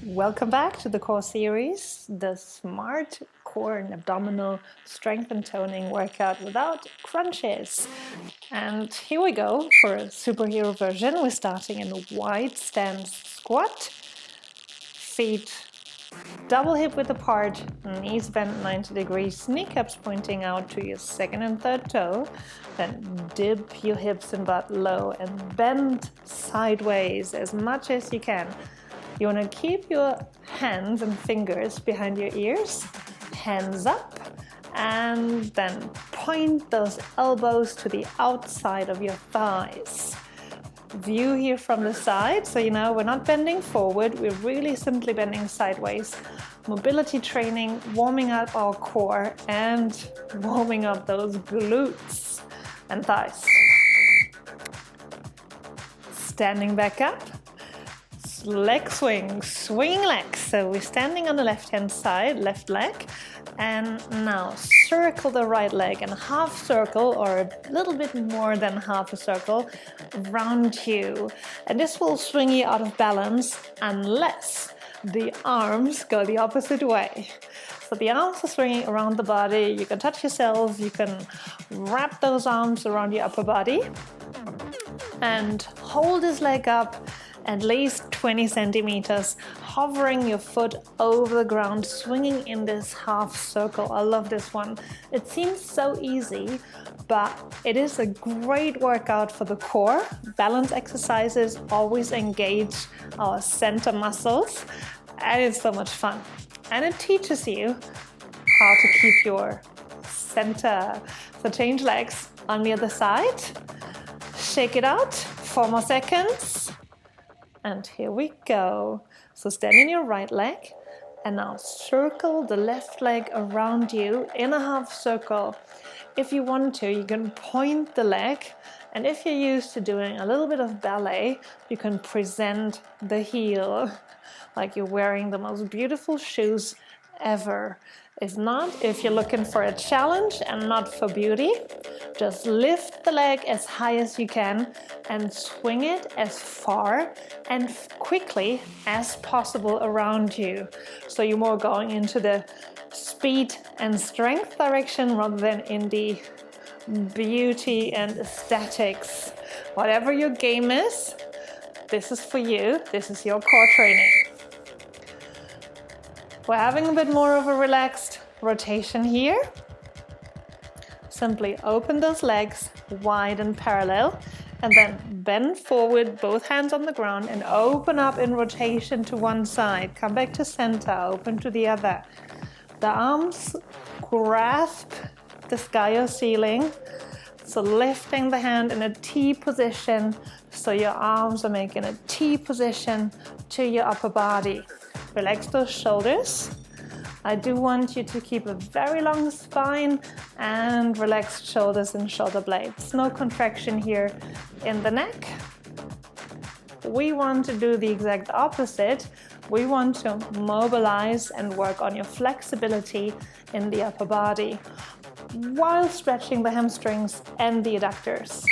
Welcome back to the core series, the smart core and abdominal strength and toning workout without crunches. And here we go for a superhero version. We're starting in a wide stance squat, feet double hip width apart, knees bent 90 degrees, kneecaps pointing out to your second and third toe. Then dip your hips and butt low and bend sideways as much as you can. You want to keep your hands and fingers behind your ears, hands up, and then point those elbows to the outside of your thighs. View here from the side, so you know we're not bending forward, we're really simply bending sideways. Mobility training, warming up our core and warming up those glutes and thighs. Standing back up. Leg swing, swinging legs. So we're standing on the left hand side, left leg, and now circle the right leg and half circle or a little bit more than half a circle around you. And this will swing you out of balance unless the arms go the opposite way. So the arms are swinging around the body. You can touch yourself, you can wrap those arms around your upper body and hold this leg up at least 20 centimeters, hovering your foot over the ground, swinging in this half circle. I love this one. It seems so easy, but it is a great workout for the core. Balance exercises always engage our center muscles, and it's so much fun. And it teaches you how to keep your center. So change legs on the other side. Shake it out, 4 more seconds. And here we go. So stand in your right leg and now circle the left leg around you in a half circle. If you want to, you can point the leg, and if you're used to doing a little bit of ballet, you can present the heel like you're wearing the most beautiful shoes ever. If not, if you're looking for a challenge and not for beauty, just lift the leg as high as you can and swing it as far and quickly as possible around you. So you're more going into the speed and strength direction rather than in the beauty and aesthetics. Whatever your game is, this is for you. This is your core training. We're having a bit more of a relaxed rotation here. Simply open those legs wide and parallel and then bend forward, both hands on the ground, and open up in rotation to one side. Come back to center, open to the other. The arms grasp the sky or ceiling. So lifting the hand in a T position, so your arms are making a T position to your upper body. Relax those shoulders. I do want you to keep a very long spine and relaxed shoulders and shoulder blades. No contraction here in the neck. We want to do the exact opposite. We want to mobilize and work on your flexibility in the upper body while stretching the hamstrings and the adductors.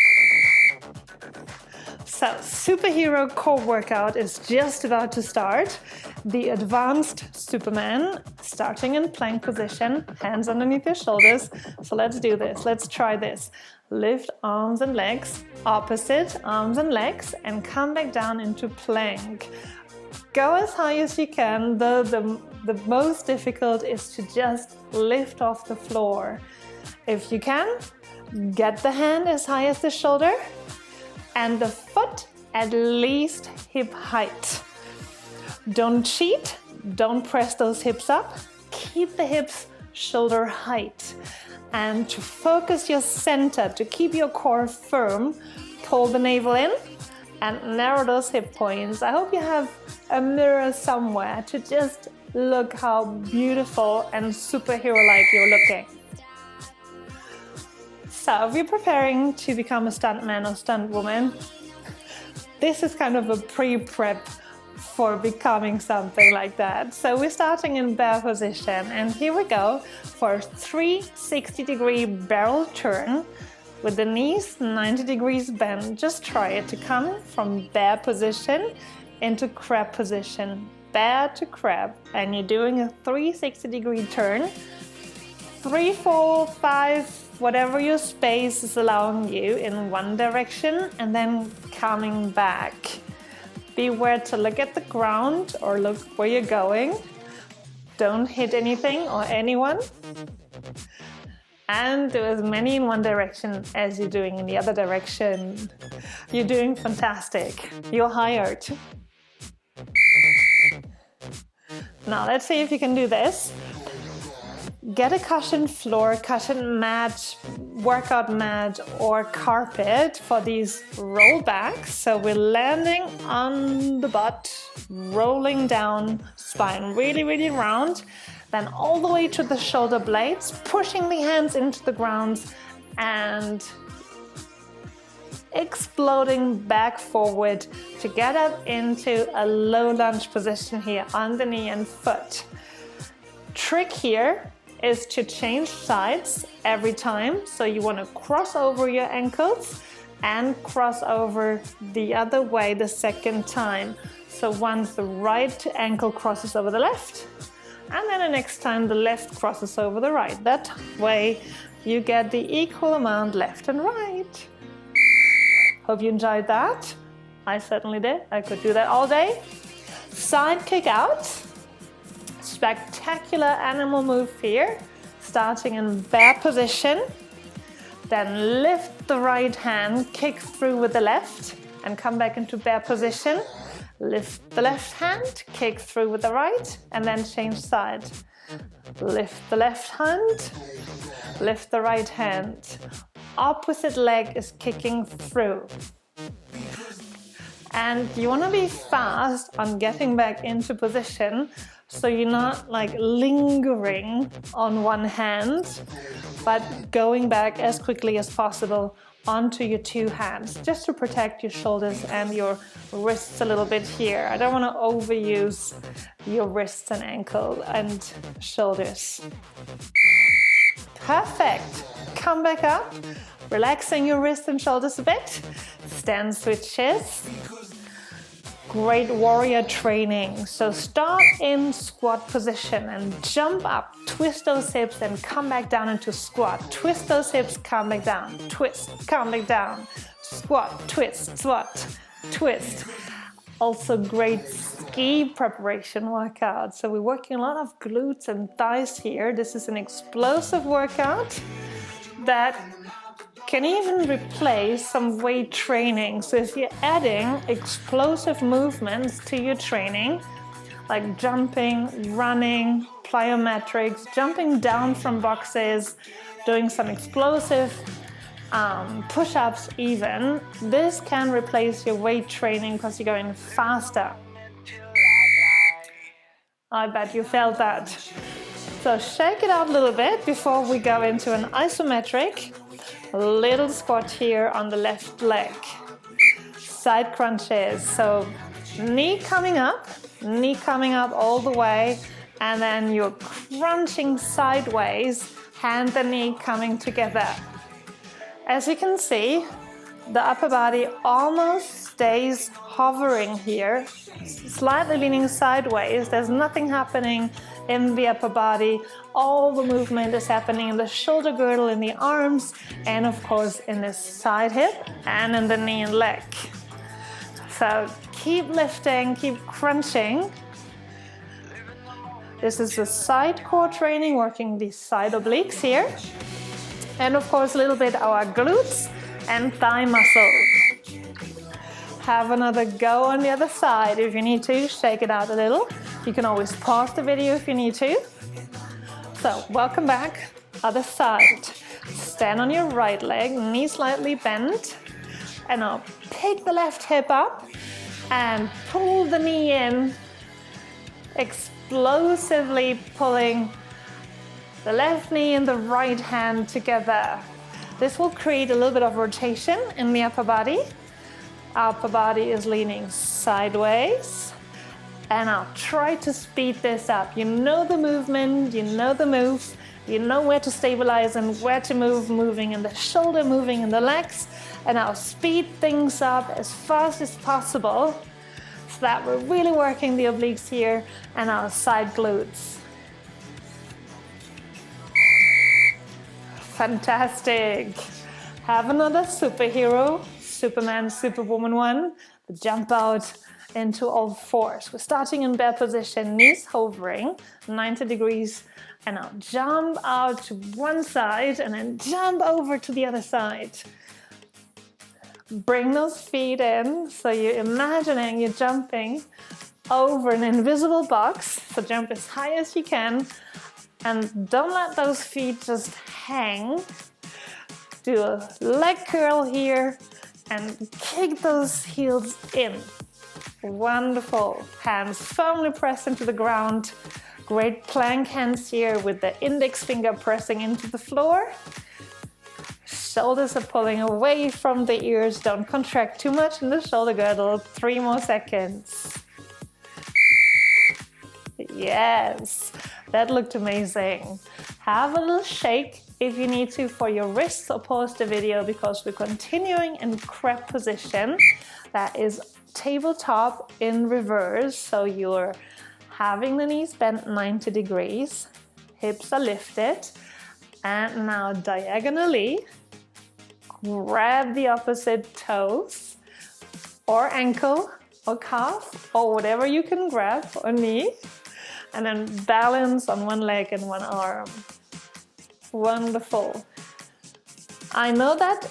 So, superhero core workout is just about to start. The advanced Superman, starting in plank position, hands underneath your shoulders. So let's do this, let's try this. Lift arms and legs, opposite arms and legs, and come back down into plank. Go as high as you can. The most difficult is to just lift off the floor. If you can, get the hand as high as the shoulder and the foot at least hip height. Don't cheat, don't press those hips up, keep the hips shoulder height. And to focus your center, to keep your core firm, pull the navel in and narrow those hip points. I hope you have a mirror somewhere to just look how beautiful and superhero-like you're looking. So if you're preparing to become a stuntman or stuntwoman, this is kind of a pre-prep for becoming something like that. So we're starting in bear position, and here we go for a 360-degree barrel turn with the knees 90 degrees bent. Just try it to come from bear position into crab position. bear to crab, and you're doing a 360-degree turn, 3, 4, 5, whatever your space is allowing you in one direction, and then coming back. Beware to look at the ground or look where you're going. Don't hit anything or anyone. And do as many in one direction as you're doing in the other direction. You're doing fantastic. You're hired. Now let's see if you can do this. Get a cushioned floor, cushioned mat, workout mat or carpet for these rollbacks. So we're landing on the butt, rolling down, spine really, really round. Then all the way to the shoulder blades, pushing the hands into the ground and exploding back forward to get up into a low lunge position here on the knee and foot. Trick here is to change sides every time. So you want to cross over your ankles and cross over the other way the second time. So once the right ankle crosses over the left, and then the next time the left crosses over the right. That way you get the equal amount left and right. Hope you enjoyed that. I certainly did. I could do that all day. Side kick out. Spectacular animal move here. Starting in bear position. Then lift the right hand, kick through with the left and come back into bear position. Lift the left hand, kick through with the right, and then change side. Lift the left hand, lift the right hand. Opposite leg is kicking through. And you want to be fast on getting back into position, so you're not like lingering on one hand, but going back as quickly as possible onto your two hands, just to protect your shoulders and your wrists a little bit here. I don't want to overuse your wrists and ankle and shoulders. Perfect. Come back up, relaxing your wrists and shoulders a bit. Stand switches. Great warrior training. So start in squat position and jump up, twist those hips and come back down into squat. Twist those hips, come back down, twist, come back down, squat, twist, squat, twist. Also great ski preparation workout. So we're working a lot of glutes and thighs here. This is an explosive workout that can even replace some weight training. So if you're adding explosive movements to your training, like jumping, running, plyometrics, jumping down from boxes, doing some explosive push-ups even, this can replace your weight training because you're going faster. I bet you felt that. So shake it out a little bit before we go into an isometric. Little squat here on the left leg. Side crunches. So knee coming up all the way, and then you're crunching sideways, hand and knee coming together. As you can see, the upper body almost stays hovering here, slightly leaning sideways. There's nothing happening in the upper body. All the movement is happening in the shoulder girdle, in the arms, and of course in the side hip and in the knee and leg. So keep lifting, keep crunching. This is the side core training, working these side obliques here. And of course a little bit our glutes and thigh muscles. Have another go on the other side. If you need to, shake it out a little. You can always pause the video if you need to. So welcome back, other side. Stand on your right leg, knee slightly bent. And now pick the left hip up and pull the knee in, explosively pulling the left knee and the right hand together. This will create a little bit of rotation in the upper body. Upper body is leaning sideways. And I'll try to speed this up. You know the movement, you know the moves, you know where to stabilize and where to move, moving in the shoulder, moving in the legs. And I'll speed things up as fast as possible. that. We're really working the obliques here and our side glutes. Fantastic. Have another superhero, Superman, Superwoman one. Jump out into all fours. We're starting in bear position, knees hovering, 90 degrees. And now jump out to one side and then jump over to the other side. Bring those feet in, so you're imagining you're jumping over an invisible box. So jump as high as you can and don't let those feet just hang. Do a leg curl here and kick those heels in. Wonderful. Hands firmly pressed into the ground. Great plank hands here with the index finger pressing into the floor. Shoulders are pulling away from the ears. Don't contract too much in the shoulder girdle. 3 more seconds. Yes, that looked amazing. Have a little shake if you need to for your wrists, or pause the video because we're continuing in crab position. That is tabletop in reverse. So you're having the knees bent 90 degrees. Hips are lifted. And now diagonally, grab the opposite toes or ankle or calf or whatever you can grab, or knee, and then balance on one leg and one arm. Wonderful. I know that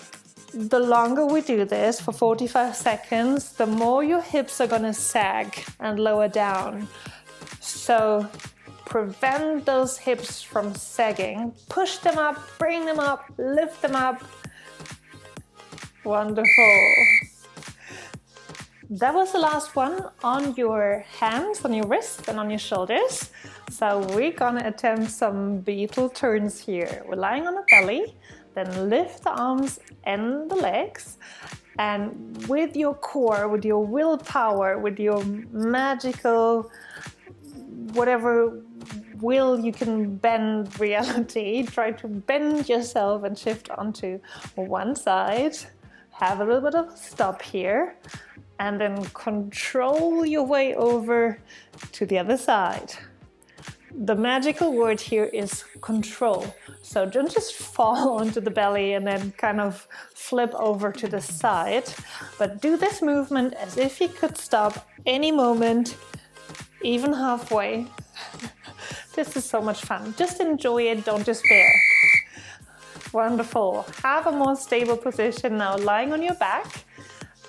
the longer we do this for 45 seconds, the more your hips are going to sag and lower down. So prevent those hips from sagging. Push them up, bring them up, lift them up. Wonderful. That was the last one on your hands, on your wrists and on your shoulders. So we're gonna attempt some beetle turns here. We're lying on the belly, then lift the arms and the legs. And with your core, with your willpower, with your magical, whatever will you can bend reality, try to bend yourself and shift onto one side. Have a little bit of a stop here, and then control your way over to the other side. The magical word here is control. So don't just fall onto the belly and then kind of flip over to the side, but do this movement as if you could stop any moment, even halfway. This is so much fun. Just enjoy it, don't despair. Wonderful. Have a more stable position now, lying on your back.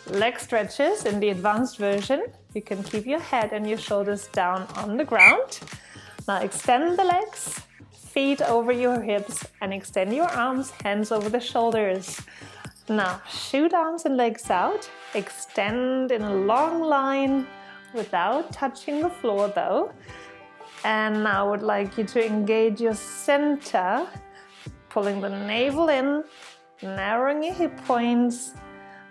Leg stretches in the advanced version. You can keep your head and your shoulders down on the ground. Now extend the legs, feet over your hips, and extend your arms, hands over the shoulders. Now shoot arms and legs out. Extend in a long line without touching the floor though. And now I would like you to engage your center, pulling the navel in, narrowing your hip points,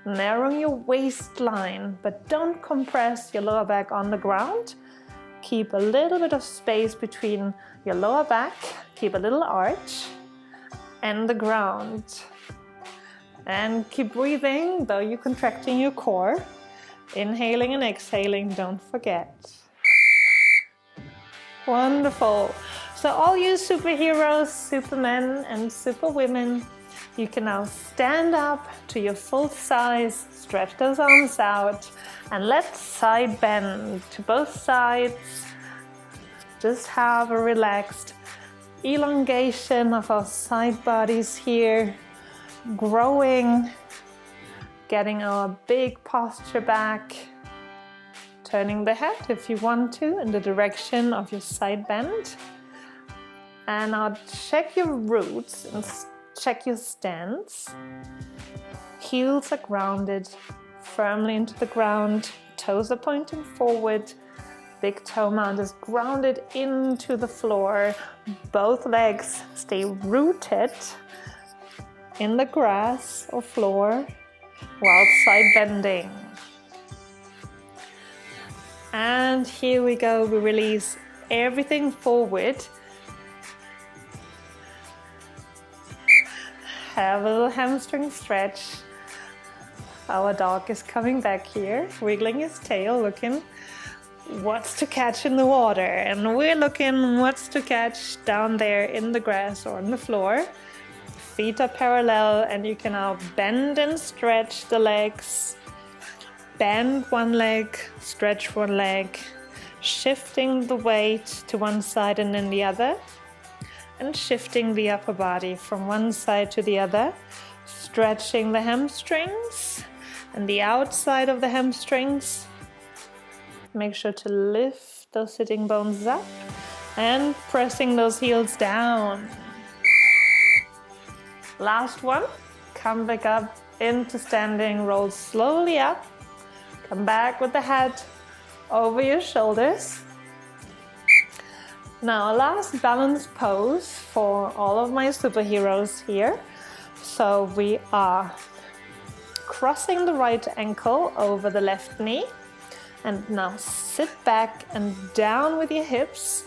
narrowing your waistline, but don't compress your lower back on the ground. Keep a little bit of space between your lower back, keep a little arch, and the ground. And keep breathing, though you're contracting your core. Inhaling and exhaling, don't forget. Wonderful. So all you superheroes, supermen and superwomen, you can now stand up to your full size, stretch those arms out, and let's side bend to both sides. Just have a relaxed elongation of our side bodies here, growing, getting our big posture back, turning the head if you want to in the direction of your side bend. And now check your roots and check your stance. Heels are grounded firmly into the ground, toes are pointing forward, big toe mound is grounded into the floor, both legs stay rooted in the grass or floor while side bending. And here we go, we release everything forward. Have a little hamstring stretch. Our dog is coming back here, wiggling his tail, looking what's to catch in the water. And we're looking what's to catch down there in the grass or on the floor. Feet are parallel, and you can now bend and stretch the legs. Bend one leg, stretch one leg, shifting the weight to one side and then the other, and shifting the upper body from one side to the other, stretching the hamstrings and the outside of the hamstrings. Make sure to lift those sitting bones up and pressing those heels down. Last one. Come back up into standing, roll slowly up. Come back with the head over your shoulders. Now, last balance pose for all of my superheroes here. So we are crossing the right ankle over the left knee. And now sit back and down with your hips.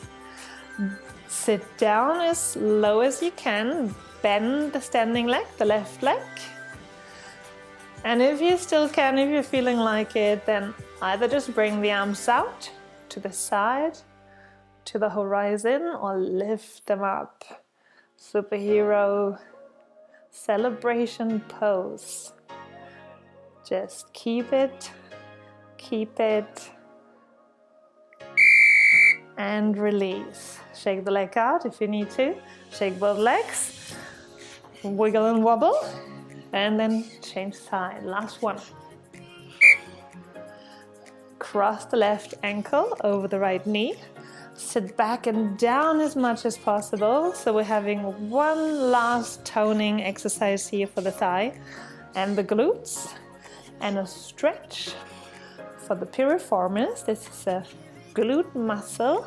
Sit down as low as you can. Bend the standing leg, the left leg. And if you still can, if you're feeling like it, then either just bring the arms out to the side, to the horizon, or lift them up. Superhero celebration pose. Just keep it, and release. Shake the leg out if you need to. Shake both legs, wiggle and wobble, and then change side. Last one. Cross the left ankle over the right knee. Sit back and down as much as possible. So we're having one last toning exercise here for the thigh and the glutes, and a stretch for the piriformis. This is a glute muscle.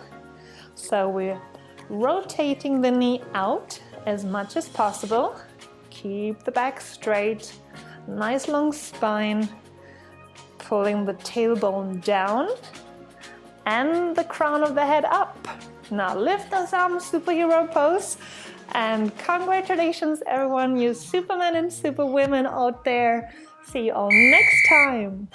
So we're rotating the knee out as much as possible. Keep the back straight, nice long spine, pulling the tailbone down and the crown of the head up. Now lift those arms, superhero pose, and congratulations everyone, you supermen and superwomen out there. See you all next time.